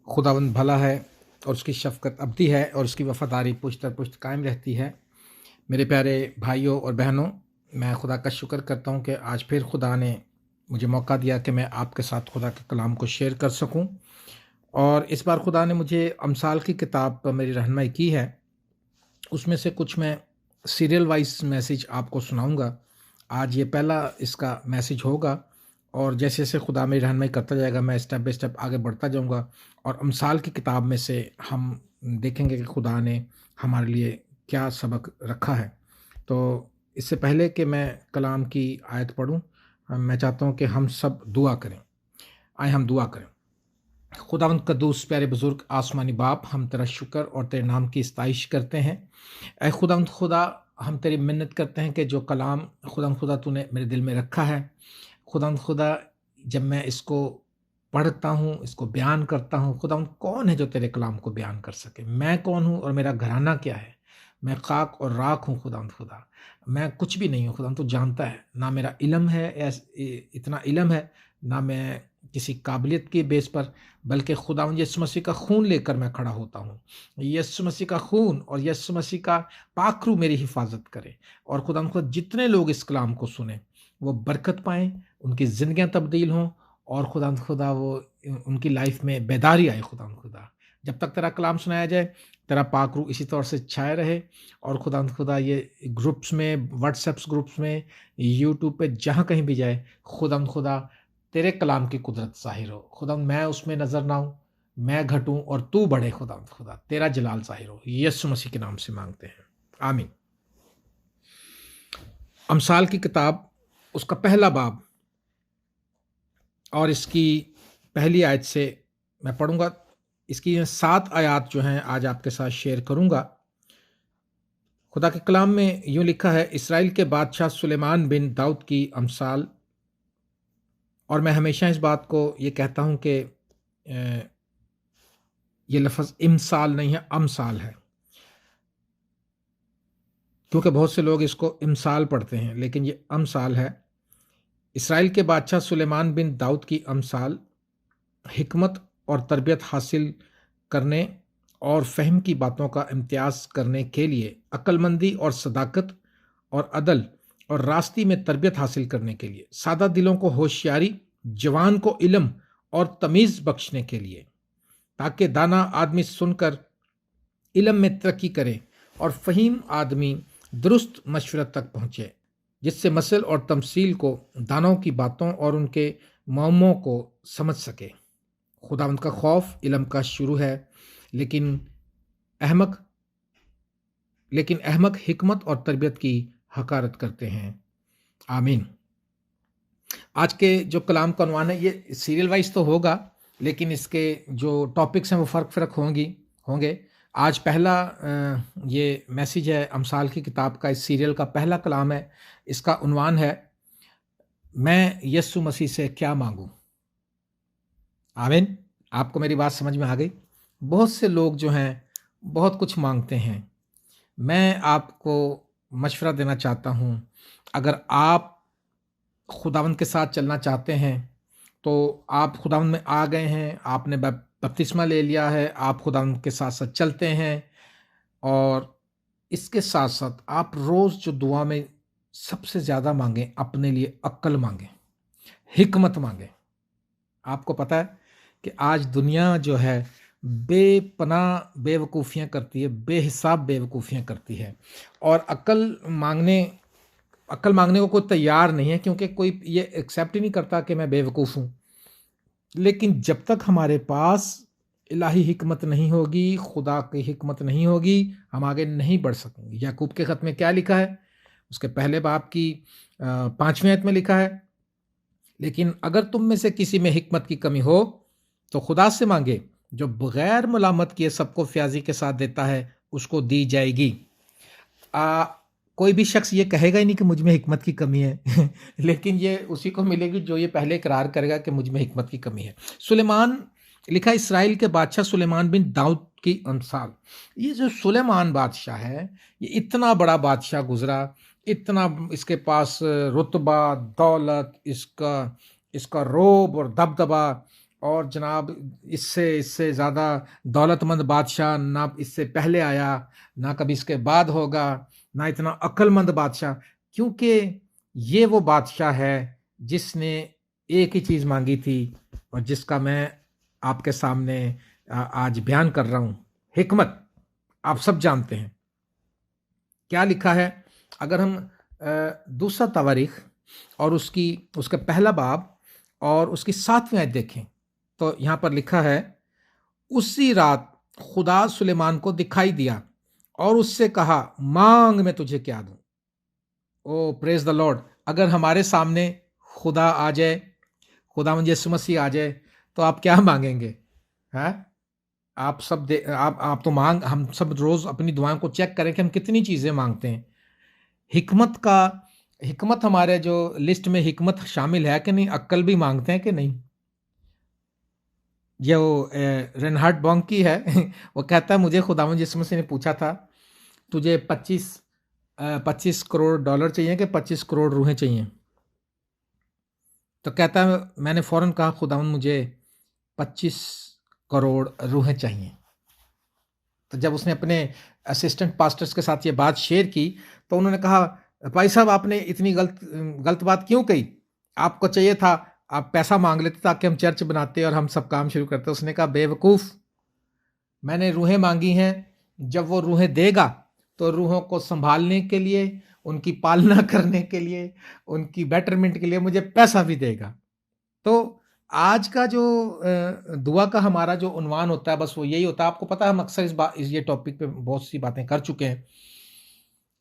खुदावंद भला है और उसकी शफ़क़त अबदी है और उसकी वफ़ादारी पुश्त दर पुश्त कायम रहती है। मेरे प्यारे भाइयों और बहनों, मैं खुदा का शुक्र करता हूँ कि आज फिर खुदा ने मुझे मौका दिया कि मैं आपके साथ खुदा के कलाम को शेयर कर सकूँ। और इस बार खुदा ने मुझे अम्साल की किताब पर मेरी रहनुमाई की है। उसमें से कुछ मैं सीरियल वाइज़ मैसेज आपको सुनाऊँगा। आज ये पहला इसका मैसेज होगा और जैसे-जैसे खुदा मेरी रहनुमाई करता जाएगा, मैं स्टेप बाय स्टेप आगे बढ़ता जाऊँगा और अम्साल की किताब में से हम देखेंगे कि खुदा ने हमारे लिए क्या सबक रखा है। तो इससे पहले कि मैं कलाम की आयत पढ़ूँ, मैं चाहता हूँ कि हम सब दुआ करें। आइए हम दुआ करें। खुदावंद कद्दूस प्यारे बुज़ुर्ग आसमानी बाप, हम तेरा शुक्र और तेरे नाम की सताइश करते हैं। ऐ खुदावंद खुदा, हम तेरी मिन्नत करते हैं कि जो कलाम खुदावंद खुदा तूने मेरे दिल में रखा है, खुदावंद खुदा, जब मैं इसको पढ़ता हूँ, इसको बयान करता हूँ, खुदावंद कौन है जो तेरे कलाम को बयान कर सके? मैं कौन हूँ और मेरा घराना क्या है? मैं खाक और राख हूँ खुदावंद खुदा। मैं कुछ भी नहीं हूँ खुदावंद, तू जानता है। ना मेरा इल्म है, इतना इल्म है, ना मैं किसी काबिलियत के बेस पर, बल्कि खुदावंद यीशु मसीह का खून लेकर मैं खड़ा होता हूँ। यीशु मसीह का खून और यीशु मसीह का पाखरू मेरी हिफाजत करे और खुदावंद खुदा जितने लोग इस कलाम को सुने वो बरकत पाएँ, उनकी ज़िंदगियाँ तब्दील हों और खुदावंद खुदा वो उनकी लाइफ में बेदारी आए। खुदावंद खुदा, जब तक तेरा कलाम सुनाया जाए, तेरा पाक रूह इसी तौर से छाया रहे और खुदावंद खुदा ये ग्रुप्स में, व्हाट्सएप्स ग्रुप्स में, यूट्यूब पे जहाँ कहीं भी जाए, खुदावंद खुदा तेरे कलाम की कुदरत ज़ाहिर हो। खुदावंद मैं उसमें नज़र ना आऊँ, मैं घटूँ और तू बढ़े। खुदावंद खुदा तेरा जलाल ज़ाहिर हो। यीशु मसीह के नाम से माँगते हैं, आमीन। अम्साल की किताब, उसका पहला बाब और इसकी पहली आयत से मैं पढ़ूँगा। इसकी 7 आयत जो हैं आज आपके साथ शेयर करूँगा। खुदा के कलाम में यूँ लिखा है, इस्राएल के बादशाह सुलेमान बिन दाऊद की अम्साल। और मैं हमेशा इस बात को ये कहता हूँ कि ये लफ़्ज़ इमसाल नहीं है, अमसाल है, क्योंकि बहुत से लोग इसको इमसाल पढ़ते हैं, लेकिन ये अमसाल है। इस्राएल के बादशाह सुलेमान बिन दाऊद की अम्साल, हिकमत और तरबियत हासिल करने और फ़हम की बातों का इम्तियाज़ करने के लिए, अक्लमंदी और सदाकत और अदल और रास्ती में तरबियत हासिल करने के लिए, सादा दिलों को होशियारी, जवान को इल्म और तमीज़ बख्शने के लिए, ताकि दाना आदमी सुनकर इल्म में तरक्की करे और फ़हीम आदमी दुरुस्त मशवरत तक पहुँचे, जिससे मसल और तमसील को, दानों की बातों और उनके मौमों को समझ सके। खुदावंद का खौफ इल्म का शुरू है, लेकिन अहमक हिकमत और तरबियत की हकारत करते हैं। आमीन। आज के जो कलाम का उन्वान है, ये सीरियल वाइज तो होगा, लेकिन इसके जो टॉपिक्स हैं वो फ़र्क होंगे। आज पहला ये मैसेज है अम्साल की किताब का, इस सीरियल का पहला कलाम है। इसका उन्वान है, मैं यीशु मसीह से क्या मांगूं। आमीन। आपको मेरी बात समझ में आ गई? बहुत से लोग जो हैं बहुत कुछ मांगते हैं। मैं आपको मशवरा देना चाहता हूँ, अगर आप खुदावंद के साथ चलना चाहते हैं, तो आप खुदावंद में आ गए हैं, आपने बपतिस्मा ले लिया है, आप खुदावंद के साथ साथ चलते हैं और इसके साथ साथ आप रोज़ जो दुआ में सबसे ज़्यादा मांगें, अपने लिए अक्ल मांगें, हिकमत मांगें। आपको पता है कि आज दुनिया जो है बेपनाह बेवकूफ़ियाँ करती है, बेहिसाब बेवकूफ़ियाँ करती है और अक्ल मांगने को कोई तैयार नहीं है, क्योंकि कोई ये एक्सेप्ट ही नहीं करता कि मैं बेवकूफ़ हूँ। लेकिन जब तक हमारे पास इलाही हिकमत नहीं होगी, खुदा की हिकमत नहीं होगी, हम आगे नहीं बढ़ सकेंगे। याकूब के ख़त में क्या लिखा है? उसके पहले बाब की 5वीं आयत में लिखा है, लेकिन अगर तुम में से किसी में हिकमत की कमी हो तो खुदा से मांगे, जो बगैर मलामत किए सबको फ्याजी के साथ देता है, उसको दी जाएगी। कोई भी शख्स ये कहेगा ही नहीं कि मुझ में हिकमत की कमी है लेकिन ये उसी को मिलेगी जो ये पहले इकरार करेगा कि मुझ में हिकमत की कमी है। सुलेमान लिखा, इस्राएल के बादशाह सुलेमान बिन दाऊद की अम्साल। ये जो सुलेमान बादशाह है, ये इतना बड़ा बादशाह गुजरा, इतना इसके पास रुतबा, दौलत, इसका रोब और दबदबा और जनाब इससे इससे ज़्यादा दौलतमंद बादशाह ना इससे पहले आया, ना कभी इसके बाद होगा, ना इतना अक्लमंद बादशाह। क्योंकि ये वो बादशाह है जिसने एक ही चीज़ मांगी थी और जिसका मैं आपके सामने आज बयान कर रहा हूँ, हिकमत। आप सब जानते हैं क्या लिखा है। अगर हम दूसरा तवारीख और उसका पहला बाब और उसकी 7वीं आयत देखें तो यहाँ पर लिखा है, उसी रात खुदा सुलेमान को दिखाई दिया और उससे कहा, मांग मैं तुझे क्या दूं। ओ प्रेज द लॉर्ड। अगर हमारे सामने खुदा आ जाए, खुदा यीशु मसीह आ जाए, तो आप क्या मांगेंगे? हैं? आप सब आप तो मांग, हम सब रोज अपनी दुआओं को चेक करें कि हम कितनी चीजें मांगते हैं। हिकमत हमारे जो लिस्ट में हिकमत शामिल है कि नहीं? अक्ल भी मांगते हैं कि नहीं? जो रेनहार्ड बॉन्की है वो कहता है, मुझे खुदावंद यीशु मसीह ने पूछा था, तुझे 25 करोड़ डॉलर चाहिए कि 25 करोड़ रूहें चाहिए? तो कहता है, मैंने फौरन कहा, खुदावंद मुझे 25 करोड़ रूहें चाहिए। तो जब उसने अपने असिस्टेंट पास्टर्स के साथ ये बात शेयर की तो उन्होंने कहा, भाई साहब आपने इतनी गलत बात क्यों कही? आपको चाहिए था आप पैसा मांग लेते ताकि हम चर्च बनाते और हम सब काम शुरू करते। उसने कहा, बेवकूफ़, मैंने रूहें मांगी हैं। जब वो रूहें देगा तो रूहों को संभालने के लिए, उनकी पालना करने के लिए, उनकी बेटरमेंट के लिए मुझे पैसा भी देगा। तो आज का जो दुआ का हमारा जो उन्वान होता है, बस वो यही होता है। आपको पता है, हम अक्सर इस ये टॉपिक पे बहुत सी बातें कर चुके हैं।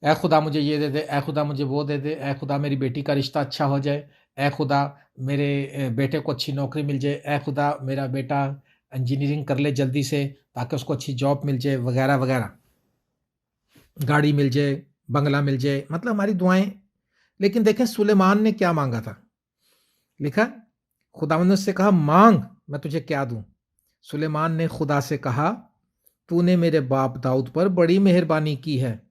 ऐ खुदा मुझे ये दे दे, ऐ खुदा मुझे वो दे दे, ऐ खुदा मेरी बेटी का रिश्ता अच्छा हो जाए, ऐ खुदा मेरे बेटे को अच्छी नौकरी मिल जाए, ऐ खुदा मेरा बेटा इंजीनियरिंग कर ले जल्दी से ताकि उसको अच्छी जॉब मिल जाए, वगैरह वगैरह, गाड़ी मिल जाए, बंगला मिल जाए, मतलब हमारी दुआएं। लेकिन देखें सुलेमान ने क्या मांगा था। लिखा, खुदावंद ने उससे कहा, मांग मैं तुझे क्या दूं। सुलेमान ने खुदा से कहा, तूने मेरे बाप दाऊद पर बड़ी मेहरबानी की है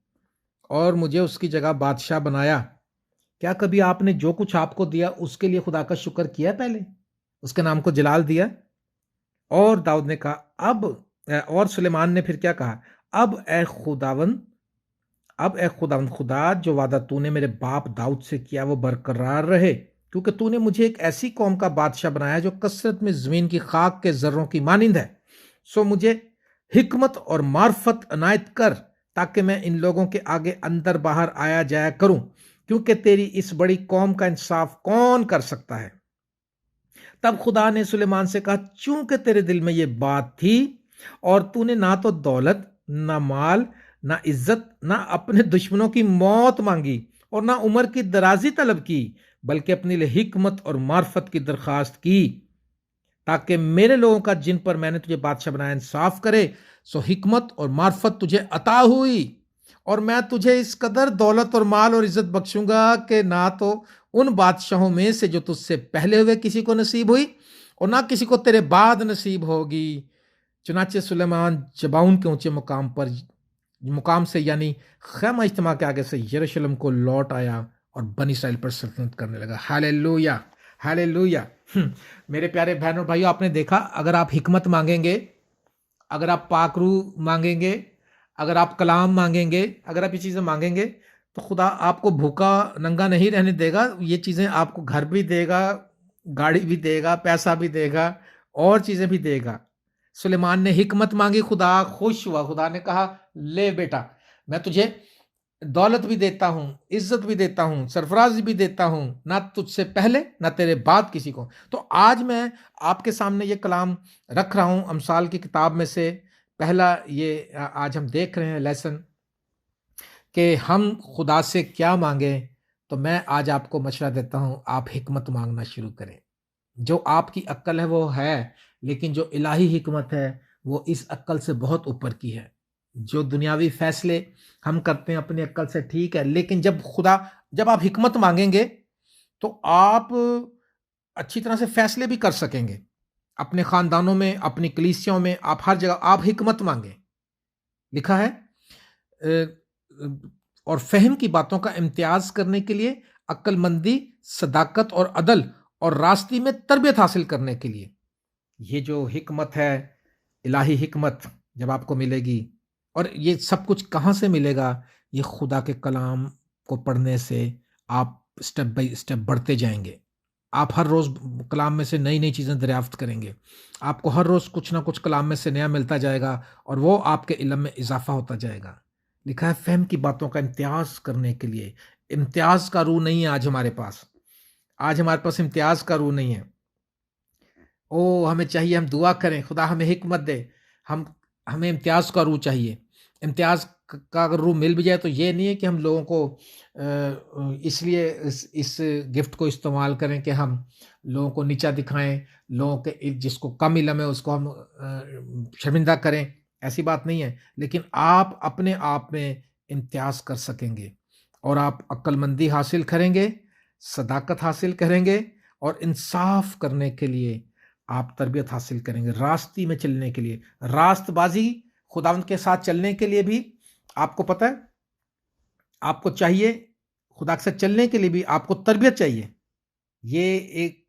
और मुझे उसकी जगह बादशाह बनाया। क्या कभी आपने जो कुछ आपको दिया उसके लिए खुदा का शुक्र किया? पहले उसके नाम को जलाल दिया? और दाऊद ने कहा, अब और सुलेमान ने फिर क्या कहा, अब ए खुदावंद खुदा, जो वादा तूने मेरे बाप दाऊद से किया वो बरकरार रहे, क्योंकि तूने मुझे एक ऐसी कौम का बादशाह बनाया जो कसरत में जमीन की खाक के जर्रों की मानिंद है। सो मुझे हिकमत और मार्फत अनायत कर, ताकि मैं इन लोगों के आगे अंदर बाहर आया जाया करूं, क्योंकि तेरी इस बड़ी कौम का इंसाफ कौन कर सकता है। तब खुदा ने सुलेमान से कहा, चूंकि तेरे दिल में ये बात थी और तूने ना तो दौलत, ना माल, ना इज्जत, ना अपने दुश्मनों की मौत मांगी और ना उम्र की दराजी तलब की, बल्कि अपने लिए हिकमत और मार्फत की दरखास्त की, ताकि मेरे लोगों का जिन पर मैंने तुझे बादशाह बनाया इंसाफ करे, सो हिकमत और मार्फत तुझे अता हुई और मैं तुझे इस कदर दौलत और माल और इज्जत बख्शूंगा कि ना तो उन बादशाहों में से जो तुझसे पहले हुए किसी को नसीब हुई और ना किसी को तेरे बाद नसीब होगी। चुनाचे सुलेमान जबाउन के ऊंचे मुकाम से यानी खैमा इज्तिमा के आगे से यरूशलेम को लौट आया और बनी इस्राएल पर सल्तनत करने लगा। Hallelujah, hallelujah. मेरे प्यारे बहनों और भाइयों, आपने देखा, अगर आप हिकमत मांगेंगे, अगर आप पाकरू मांगेंगे, अगर आप कलाम मांगेंगे, अगर आप ये चीज़ें मांगेंगे, तो खुदा आपको भूखा नंगा नहीं रहने देगा। ये चीज़ें आपको घर भी देगा, गाड़ी भी देगा, पैसा भी देगा और चीज़ें भी देगा। सुलेमान ने हिकमत मांगी, खुदा खुश हुआ। खुदा ने कहा, ले बेटा, मैं तुझे दौलत भी देता हूं, इज्जत भी देता हूं, सरफराजी भी देता हूं, ना तुझसे पहले ना तेरे बाद किसी को। तो आज मैं आपके सामने ये कलाम रख रहा हूं अमसाल की किताब में से पहला। ये आज हम देख रहे हैं लेसन कि हम खुदा से क्या मांगे। तो मैं आज आपको मशवरा देता हूं, आप हिकमत मांगना शुरू करें। जो आपकी अक्ल है वो है, लेकिन जो इलाही हिकमत है वो इस अक्ल से बहुत ऊपर की है। जो दुनियावी फैसले हम करते हैं अपनी अक्ल से, ठीक है, लेकिन जब आप हिकमत मांगेंगे तो आप अच्छी तरह से फैसले भी कर सकेंगे। अपने खानदानों में, अपनी कलीसियाओं में, आप हर जगह आप हिकमत मांगे। लिखा है और फहम की बातों का इम्तियाज करने के लिए, अक्लमंदी, सदाकत और अदल और रास्ते में तरबियत हासिल करने के लिए। ये जो हिकमत है, इलाही हिकमत जब आपको मिलेगी, और ये सब कुछ कहाँ से मिलेगा? ये खुदा के कलाम को पढ़ने से आप स्टेप बाय स्टेप बढ़ते जाएँगे। आप हर रोज़ कलाम में से नई-नई चीज़ें दरियाफ़्त करेंगे। आपको हर रोज़ कुछ ना कुछ कलाम में से नया मिलता जाएगा और वो आपके इल्म में इज़ाफ़ा होता जाएगा। लिखा है फ़हम की बातों का इम्तियाज़ करने के लिए। इम्तियाज़ का रूह नहीं है आज हमारे पास। आज हमारे पास इम्तियाज़ का रूह नहीं है। ओह! हमें चाहिए हम दुआ करें, खुदा हमें हिकमत दे। हम हमें इम्तियाज़ का रूह चाहिए। इम्तियाज़ का अगर रूह मिल भी जाए तो ये नहीं है कि हम लोगों को इसलिए इस गिफ्ट को इस्तेमाल करें कि हम लोगों को नीचा दिखाएँ, लोगों के जिसको कम इल्म है उसको हम शर्मिंदा करें, ऐसी बात नहीं है। लेकिन आप अपने आप में इम्तियाज़ कर सकेंगे और आप अक्लमंदी हासिल करेंगे, सदाकत हासिल करेंगे और इंसाफ़ करने के लिए आप तरबियत हासिल करेंगे, रास्ते में चलने के लिए। रास्तबाज़ी खुदावंद के साथ चलने के लिए भी आपको पता है, आपको चाहिए, खुदा के साथ चलने के लिए भी आपको तरबियत चाहिए। ये एक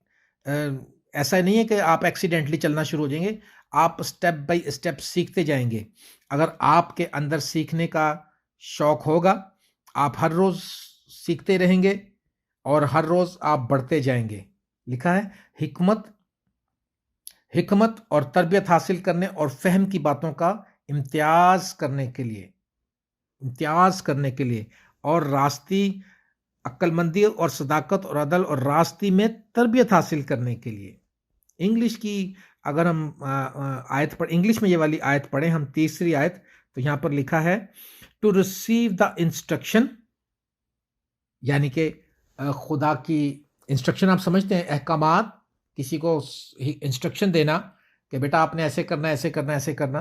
ऐसा नहीं है कि आप एक्सीडेंटली चलना शुरू हो जाएँगे, आप स्टेप बाय स्टेप सीखते जाएँगे। अगर आपके अंदर सीखने का शौक होगा, आप हर रोज़ सीखते रहेंगे और हर रोज़ आप बढ़ते जाएँगे। लिखा है हिकमत हिकमत और तरबियत हासिल करने और फ़हम की बातों का इम्तियाज़ करने के लिए और रास्ती अक्लमंदी और सदाकत और अदल और रास्ती में तरबियत हासिल करने के लिए। इंग्लिश की अगर हम आयत पर इंग्लिश में ये वाली आयत पढ़ें हम तीसरी आयत, तो यहाँ पर लिखा है टू रिसीव द इंस्ट्रक्शन, यानी कि खुदा की इंस्ट्रक्शन आप समझते हैं, अहकामात, किसी को इंस्ट्रक्शन देना कि बेटा आपने ऐसे करना, ऐसे करना, ऐसे करना।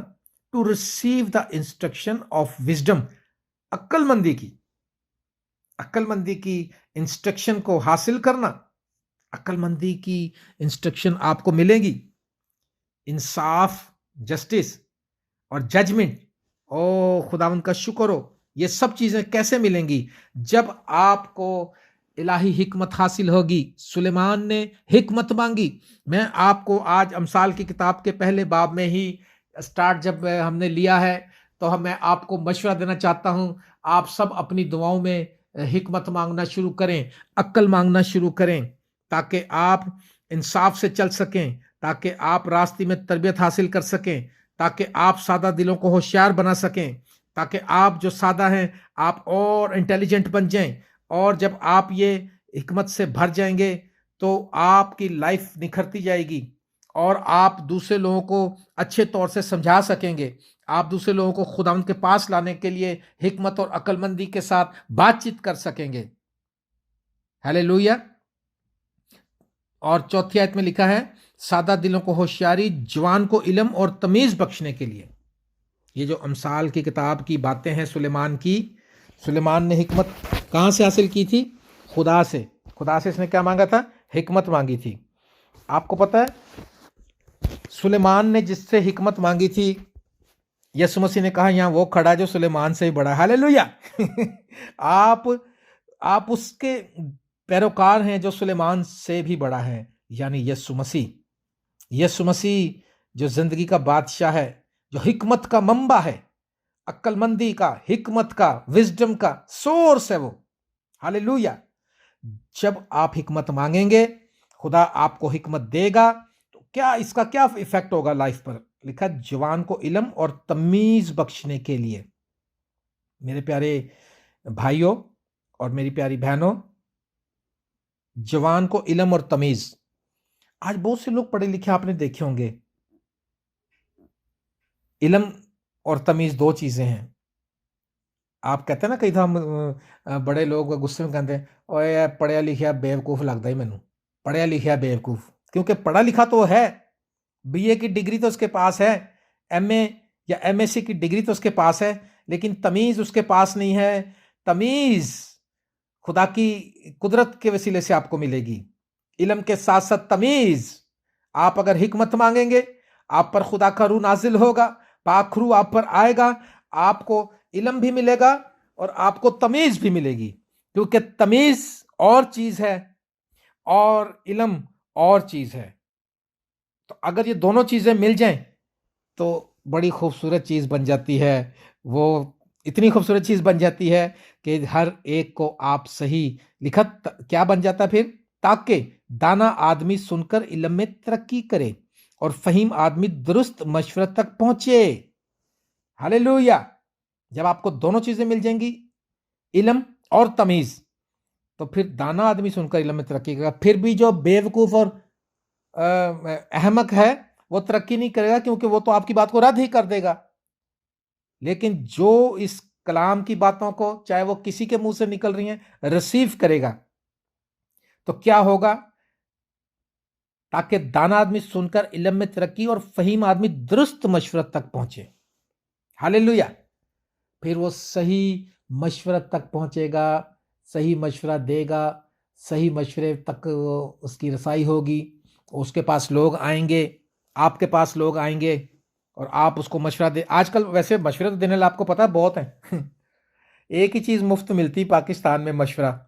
To receive the instruction of wisdom, अक्लमंदी की अक्लमंदी की इंस्ट्रक्शन को हासिल करना, अक्लमंदी की इंस्ट्रक्शन आपको मिलेगी। इंसाफ, जस्टिस और जजमेंट, ओ खुदावंद का शुक्र हो, ये सब चीजें कैसे मिलेंगी? जब आपको इलाही हिकमत हासिल होगी। सुलेमान ने हिकमत मांगी। मैं आपको आज अमसाल की किताब के पहले बाब में ही स्टार्ट जब हमने लिया है, तो मैं आपको मशवरा देना चाहता हूं, आप सब अपनी दुआओं में हिकमत मांगना शुरू करें, अक्ल मांगना शुरू करें, ताकि आप इंसाफ से चल सकें, ताकि आप रास्ते में तरबियत हासिल कर सकें, ताकि आप सादा दिलों को होशियार बना सकें, ताकि आप जो सादा हैं आप और इंटेलिजेंट बन जाएं। और जब आप ये हिकमत से भर जाएंगे तो आपकी लाइफ निखरती जाएगी और आप दूसरे लोगों को अच्छे तौर से समझा सकेंगे। आप दूसरे लोगों को खुदावंद के पास लाने के लिए हिकमत और अक्लमंदी के साथ बातचीत कर सकेंगे। हालेलुया। और चौथी आयत में लिखा है सादा दिलों को होशियारी, जवान को इल्म और तमीज बख्शने के लिए। ये जो अमसाल की किताब की बातें हैं सुलेमान की, सुलेमान ने हिकमत कहाँ से हासिल की थी? खुदा से। खुदा से इसने क्या मांगा था? हिकमत मांगी थी। आपको पता है सुलेमान ने जिससे हिकमत मांगी थी, यसु मसीह ने कहा यहाँ वो खड़ा जो सुलेमान से ही बड़ा। हालेलुया। आप उसके पैरोकार हैं जो सुलेमान से भी बड़ा है, यानी यसु मसीह। यसु मसीह जो जिंदगी का बादशाह है, जो हिकमत का मंबा है, अक्लमंदी का, हिकमत का, विजडम का सोर्स है वो। हालेलुया। जब आप हिकमत मांगेंगे, खुदा आपको हिकमत देगा, तो क्या इसका क्या इफेक्ट होगा लाइफ पर? लिखा जवान को इल्म और तमीज बख्शने के लिए। मेरे प्यारे भाइयों और मेरी प्यारी बहनों, जवान को इल्म और तमीज। आज बहुत से लोग पढ़े लिखे आपने देखे होंगे। इल्म और तमीज दो चीजें हैं। आप कहते हैं ना, कई था बड़े लोग गुस्से में कहते हैं ओए पढ़िया लिखिया बेवकूफ लगता ही मैनू, पढ़िया लिखिया बेवकूफ। क्योंकि पढ़ा लिखा तो है, बीए की डिग्री तो उसके पास है, एमए या एमएससी की डिग्री तो उसके पास है, लेकिन तमीज उसके पास नहीं है। तमीज खुदा की कुदरत के वसीले से आपको मिलेगी। इल्म के साथ साथ तमीज। आप अगर हिकमत मांगेंगे, आप पर खुदा का रूह नाजिल होगा, पाक रूह आप पर आएगा, आपको इल्म भी मिलेगा और आपको तमीज भी मिलेगी। क्योंकि तमीज और चीज है और इल्म और चीज है। तो अगर ये दोनों चीज़ें मिल जाएं तो बड़ी खूबसूरत चीज़ बन जाती है। वो इतनी खूबसूरत चीज़ बन जाती है कि हर एक को आप सही लिखत क्या बन जाता है फिर? ताकि दाना आदमी सुनकर इल्म में तरक्की करे और फ़हीम आदमी दुरुस्त मशवरत तक पहुँचे। हालेलुया! जब आपको दोनों चीज़ें मिल जाएँगी, इल्म और तमीज़, तो फिर दाना आदमी सुनकर इल्म में तरक्की करेगा। फिर भी जो बेवकूफ़ और अहमक है, वो तरक्की नहीं करेगा क्योंकि वो तो आपकी बात को रद्द ही कर देगा। लेकिन जो इस कलाम की बातों को, चाहे वो किसी के मुँह से निकल रही हैं, रिसीव करेगा, तो क्या होगा? ताकि दाना आदमी सुनकर इल्म में तरक्की और फ़हीम आदमी दुरुस्त मशवरत तक पहुँचे। हालेलुया! फिर वो सही मशवरत तक पहुँचेगा, सही मशवरा देगा, सही मशवरे तक वो उसकी रसाई होगी, उसके पास लोग आएँगे, आपके पास लोग आएँगे और आप उसको मशवरा दे आजकल वैसे मशवरे तो देने वाले आपको पता है बहुत हैं। एक ही चीज़ मुफ्त मिलती पाकिस्तान में मशवरा।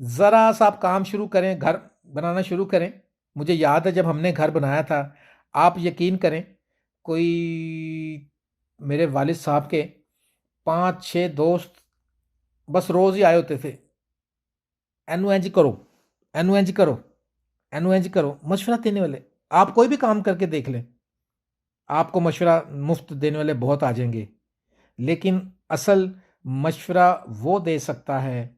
ज़रा सा आप काम शुरू करें, घर बनाना शुरू करें। मुझे याद है जब हमने घर बनाया था, आप यकीन करें, कोई मेरे वालिद साहब के 5-6 दोस्त बस रोज़ ही आए होते थे। एनू इंज करो, एनू इंज करो, एनू इंज करो, मशवरा देने वाले। आप कोई भी काम करके देख लें, आपको मशवरा मुफ्त देने वाले बहुत आ जाएँगे। लेकिन असल मशवरा वो दे सकता है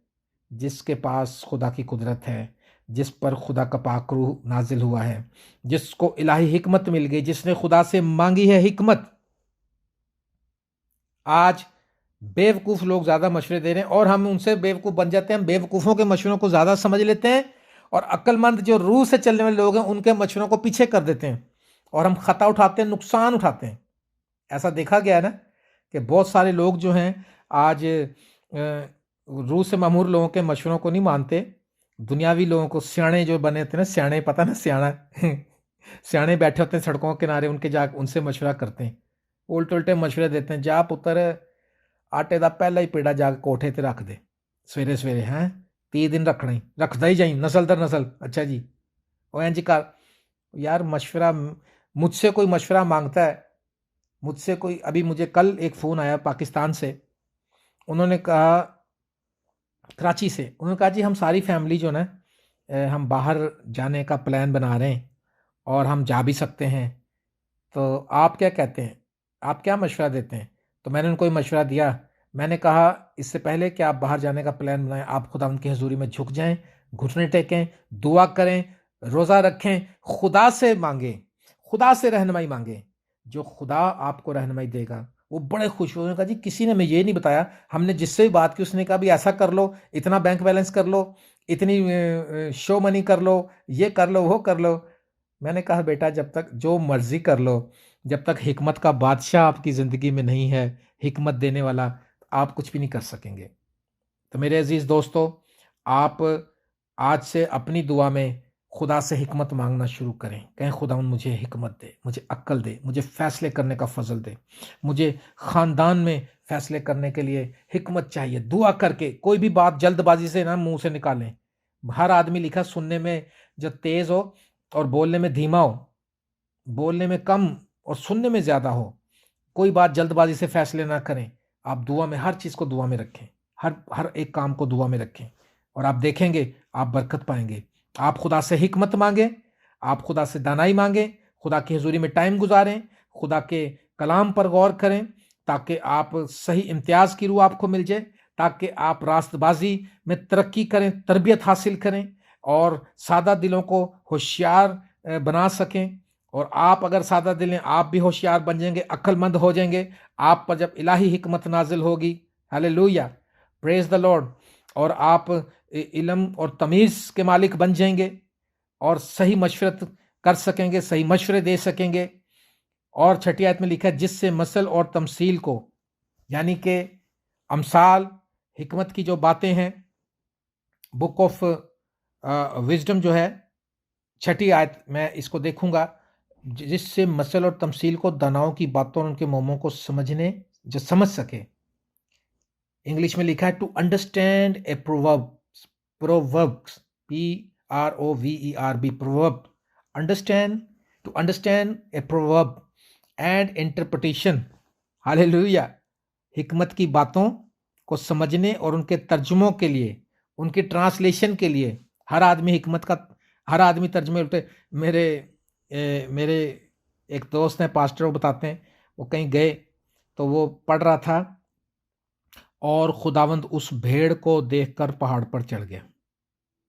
जिसके पास खुदा की कुदरत है, जिस पर खुदा का पाक रूह नाज़िल हुआ है, जिसको इलाही हिकमत मिल गई, जिसने खुदा से माँगी है हिकमत। आज बेवकूफ़ लोग ज़्यादा मशवरे दे रहे हैं और हम उनसे बेवकूफ़ बन जाते हैं। हम बेवकूफ़ों के मशवरों को ज़्यादा समझ लेते हैं और अक्लमंद जो रूह से चलने वाले लोग हैं, उनके मशवरों को पीछे कर देते हैं और हम ख़ता उठाते हैं, नुकसान उठाते हैं। ऐसा देखा गया है ना कि बहुत सारे लोग जो हैं आज रूह से मामूर लोगों के मशवरों को नहीं मानते। दुनियावी लोगों को सियाणे जो बने होते हैं ना, सियाणे पता ना सियाणा सियाणे बैठे होते हैं सड़कों के किनारे, उनके जा उनसे मशवरा करते हैं। उल्टे-उल्टे मशवरे देते हैं, जा पुत्तर आटे दा पहला ही पेड़ा जाके कोठे ते रख दे सवेरे-सवेरे हैं 30 दिन रखना ही, रखदा ही जाई नस्ल दर नस्ल। अच्छा जी, ओ इंज कर। यार मशवरा मुझसे कोई मशवरा माँगता है, मुझसे कोई अभी मुझे कल एक फ़ोन आया पाकिस्तान से। उन्होंने कहा कराची से, उन्होंने कहा जी हम सारी फैमिली जो ना हम बाहर जाने का प्लान बना रहे हैं और हम जा भी सकते हैं। तो आप क्या कहते हैं? आप क्या मशवरा देते हैं? तो मैंने उनको ये मशवरा दिया। मैंने कहा इससे पहले कि आप बाहर जाने का प्लान बनाएँ, आप खुदावंद की हज़ूरी में झुक जाएँ, घुटने टेकें, दुआ करें, रोज़ा रखें, खुदा से माँगें, खुदा से रहनुमाई माँगें। जो खुदा आपको रहनुमाई देगा, वो बड़े खुश हुए। उन्होंने कहा जी किसी ने हमें ये नहीं बताया, हमने जिससे भी बात की उसने कहा भी ऐसा कर लो, इतना बैंक बैलेंस कर लो, इतनी शो मनी कर लो, ये कर लो, वो कर लो। मैंने कहा बेटा जब तक जो मर्ज़ी कर लो, जब तक हिकमत का बादशाह आपकी ज़िंदगी में नहीं है, हिकमत देने वाला, आप कुछ भी नहीं कर सकेंगे। तो मेरे अज़ीज़ दोस्तों, आप आज से अपनी दुआ में खुदा से हिकमत माँगना शुरू करें। कहें खुदावंद मुझे हिकमत दे, मुझे अक्ल दे, मुझे फ़ैसले करने का फ़ज़ल दे। मुझे ख़ानदान में फ़ैसले करने के लिए हिकमत चाहिए। दुआ करके कोई भी बात जल्दबाज़ी से ना मुँह से निकालें। हर आदमी लिखा सुनने में जो तेज़ हो और बोलने में धीमा हो, बोलने में कम और सुनने में ज़्यादा हो। कोई बात जल्दबाज़ी से फ़ैसले ना करें। आप दुआ में हर चीज़ को दुआ में रखें। हर हर एक काम को दुआ में रखें और आप देखेंगे आप बरकत पाएँगे। आप खुदा से हिकमत माँगें, आप खुदा से दानाई माँगें, खुदा की हज़ूरी में टाइम गुज़ारें, खुदा के कलाम पर गौर करें ताकि आप सही इम्तियाज़ की रूह आपको मिल जाए, ताकि आप रास्तबाज़ी में तरक्की करें, तरबियत हासिल करें और सादा दिलों को होशियार बना सकें। और आप अगर सादा दिल हैं, आप भी होशियार बन जाएँगे, अक्लमंद हो जाएँगे। आप पर जब इलाही हिकमत नाज़िल होगी, हालेलुया, प्रेज़ द लॉर्ड, और आप इल्म और तमीज़ के मालिक बन जाएँगे और सही मशवरत कर सकेंगे, सही मशवरे दे सकेंगे। और छठी आयत में लिखा है जिससे मसल और तमसील को, यानी कि अमसाल, हिकमत की जो बातें हैं, बुक ऑफ विज़डम जो है, छठी आयत मैं इसको देखूँगा, जिससे मसल और तमसील को दानाओं की बातों और उनके मोमों को समझने जो समझ सके। इंग्लिश में लिखा है to understand a proverbs, proverbs, PROVERB, proverb, understand, to understand a proverb and interpretation. Hallelujah. हिकमत की बातों को समझने और उनके तर्जुमों के लिए, उनके ट्रांसलेशन के लिए हर आदमी तर्जुमे उल्टे। मेरे एक दोस्त हैं, पास्टर, वो बताते हैं वो कहीं गए तो वो पढ़ रहा था और खुदावंद उस भेड़ को देखकर पहाड़ पर चढ़ गया,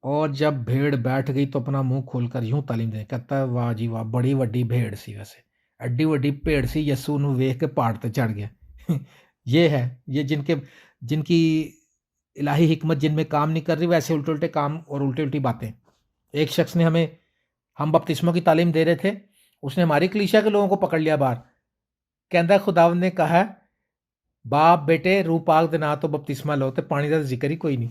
और जब भेड़ बैठ गई तो अपना मुंह खोलकर यूं तालीम दे, कहता है वाह जी वाह, बड़ी वड्डी भेड़ सी, वैसे एड्डी वड्डी भेड़ सी, यसू ਨੂੰ ਵੇਖ के पहाड़ ਤੇ चढ़ गया। ये है, ये जिनकी इलाही हिकमत जिनमें काम नहीं कर रही, वैसे उल्टे उल्टे काम और उल्टी उल्टी बातें। एक शख्स ने हम बपतिस्मों की तालीम दे रहे थे, उसने हमारी कलीसिया के लोगों को पकड़ लिया बाहर, कहता खुदावंद ने कहा बाप बेटे रूह पाक दे ना तो बपतिस्मा लो, तो पानी का जिक्र ही कोई नहीं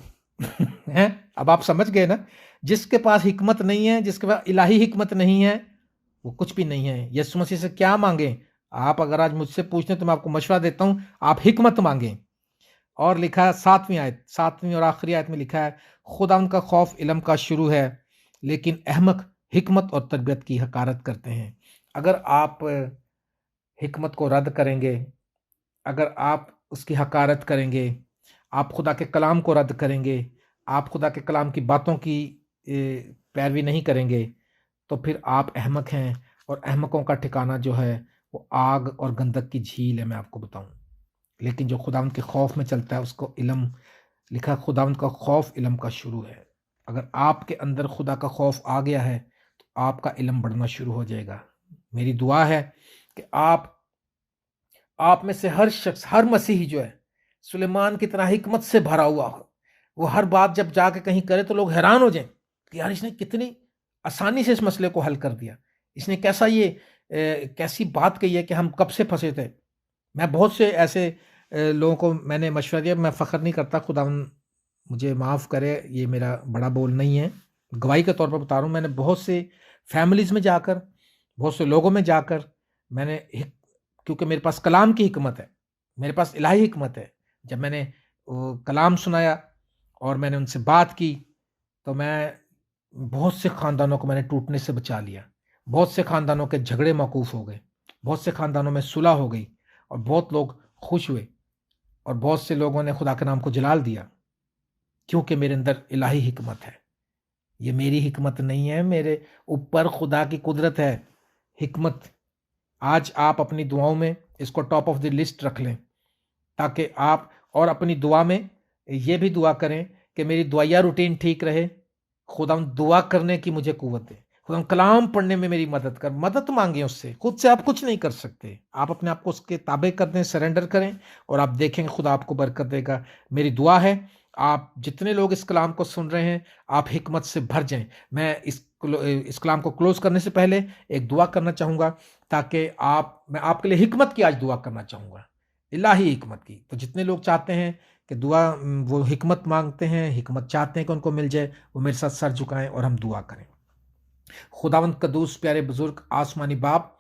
है। अब आप समझ गए ना, जिसके पास हिकमत नहीं है, जिसके पास इलाही हिकमत नहीं है, वो कुछ भी नहीं है। यीशु मसीह से क्या मांगे आप? अगर आज मुझसे पूछने तो मैं आपको मशवरा देता हूं, आप हिकमत मांगें। और लिखा है 7वीं और आखिरी आयत में लिखा है, खुदा उनका खौफ इल्म का शुरू है, लेकिन अहमक हिकमत और तरबियत की हकारत करते हैं। अगर आप हिकमत को रद्द करेंगे, अगर आप उसकी हकारत करेंगे, आप खुदा के कलाम को रद्द करेंगे, आप खुदा के कलाम की बातों की पैरवी नहीं करेंगे, तो फिर आप अहमक हैं, और अहमकों का ठिकाना जो है वो आग और गंधक की झील है, मैं आपको बताऊं। लेकिन जो खुदावंद के खौफ में चलता है उसको इल्म, लिखा खुदावंद का खौफ इल्म का शुरू है। अगर आपके अंदर खुदा का खौफ आ गया है तो आपका इल्म बढ़ना शुरू हो जाएगा। मेरी दुआ है कि आप में से हर शख्स, हर मसीही जो है सुलेमान की तरह हिकमत से भरा हुआ हो। वो हर बात जब जाके कहीं करे तो लोग हैरान हो जाएं कि यार इसने कितनी आसानी से इस मसले को हल कर दिया, इसने कैसी बात कही है कि हम कब से फंसे थे। मैं बहुत से ऐसे लोगों को मैंने मशवरा दिया, मैं फ़ख्र नहीं करता, खुदावंद मुझे माफ़ करे, ये मेरा बड़ा बोल नहीं है, गवाही के तौर पर बता रहा हूँ। मैंने बहुत से फैमिलीज़ में जाकर, बहुत से लोगों में जाकर क्योंकि मेरे पास कलाम की हिकमत है, मेरे पास इलाही हिकमत है, जब मैंने कलाम सुनाया और मैंने उनसे बात की तो मैं बहुत से ख़ानदानों को मैंने टूटने से बचा लिया। बहुत से ख़ानदानों के झगड़े मौकूफ़ हो गए, बहुत से ख़ानदानों में सुलह हो गई और बहुत लोग खुश हुए, और बहुत से लोगों ने खुदा के नाम को जलाल दिया, क्योंकि मेरे अंदर इलाही हिकमत है। ये मेरी हिकमत नहीं है, मेरे ऊपर खुदा की कुदरत है, हिकमत। आज आप अपनी दुआओं में इसको टॉप ऑफ द लिस्ट रख लें, ताकि आप और अपनी दुआ में ये भी दुआ करें कि मेरी दुआया रूटीन ठीक रहे, खुदा दुआ करने की मुझे कुव्वत दे, खुदा कलाम पढ़ने में मेरी मदद कर। मदद मांगे उससे, खुद से आप कुछ नहीं कर सकते। आप अपने आप को उसके ताबे कर दें, सरेंडर करें, और आप देखेंगे खुदा आपको बरकत देगा। मेरी दुआ है आप जितने लोग इस कलाम को सुन रहे हैं, आप हिकमत से भर जाएं। मैं इस कलाम को क्लोज करने से पहले एक दुआ करना चाहूँगा, ताकि मैं आपके लिए हिकमत की आज दुआ करना चाहूँगा, इलाही हिकमत की। तो जितने लोग चाहते हैं कि दुआ, वो हिकमत मांगते हैं, हिकमत चाहते हैं कि उनको मिल जाए, वो मेरे साथ सर झुकाएं और हम दुआ करें। खुदावंद कदूस प्यारे बुजुर्ग आसमानी बाप,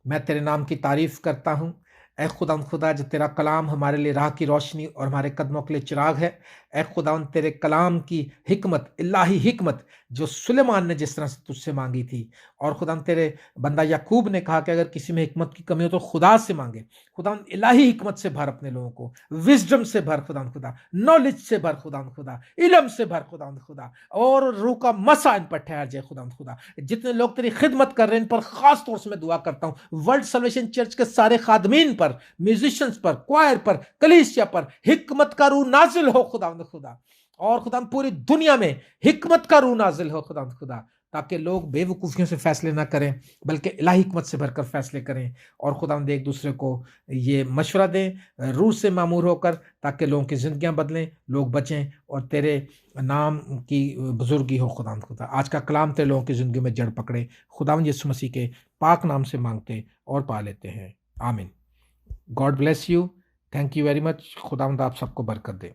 मैं तेरे नाम की तारीफ करता हूँ। ऐ खुदावंद खुदा, जो तेरा कलाम हमारे लिए राह की रोशनी और हमारे कदमों के लिए चिराग है। ऐ खुदावंद, तेरे कलाम की हिकमत, इलाही हिकमत, जो सुलेमान ने जिस तरह से तुझसे मांगी थी, और खुदावंद तेरे बंदा याकूब ने कहा कि अगर किसी में हिकमत की कमी हो तो खुदा से मांगे। खुदावंद इलाही हिकमत से भर अपने लोगों को, विजडम से भर खुदावंद खुदा, नॉलेज से भर खुदावंद खुदा, इल्म से भर खुदावंद खुदा, और रूह का मसा इन पर ठहर जाए खुदावंद खुदा। जितने लोग तेरी खिदमत कर रहे हैं, इन पर खास तौर से मैं दुआ करता हूँ। वर्ल्ड सल्वेशन चर्च के सारे खादमीन पर, म्यूजिशियंस पर, क्वायर पर, कलीसिया पर हिकमत का रूह नाजिल हो खुदावंद खुदा, और खुदावंद पूरी दुनिया में हिकमत का रूह नाजिल हो खुदावंद खुदा, ताकि लोग बेवकूफ़ियों से फैसले ना करें, बल्कि इलाही हिकमत से भरकर फैसले करें। और खुदावंद एक दूसरे को ये मशवरा दें रूह से मामूर होकर, ताकि लोगों की ज़िंदगियां बदलें, लोग बचें और तेरे नाम की बुजुर्गी हो खुदावंद खुदा। आज का कलाम तेरे लोगों की ज़िंदगी में जड़ पकड़े, खुदावंद यीशु मसीह के पाक नाम से मांगते और पा लेते हैं, आमीन। God bless you, thank you very much. खुदावंद आप सबको बरकत दे।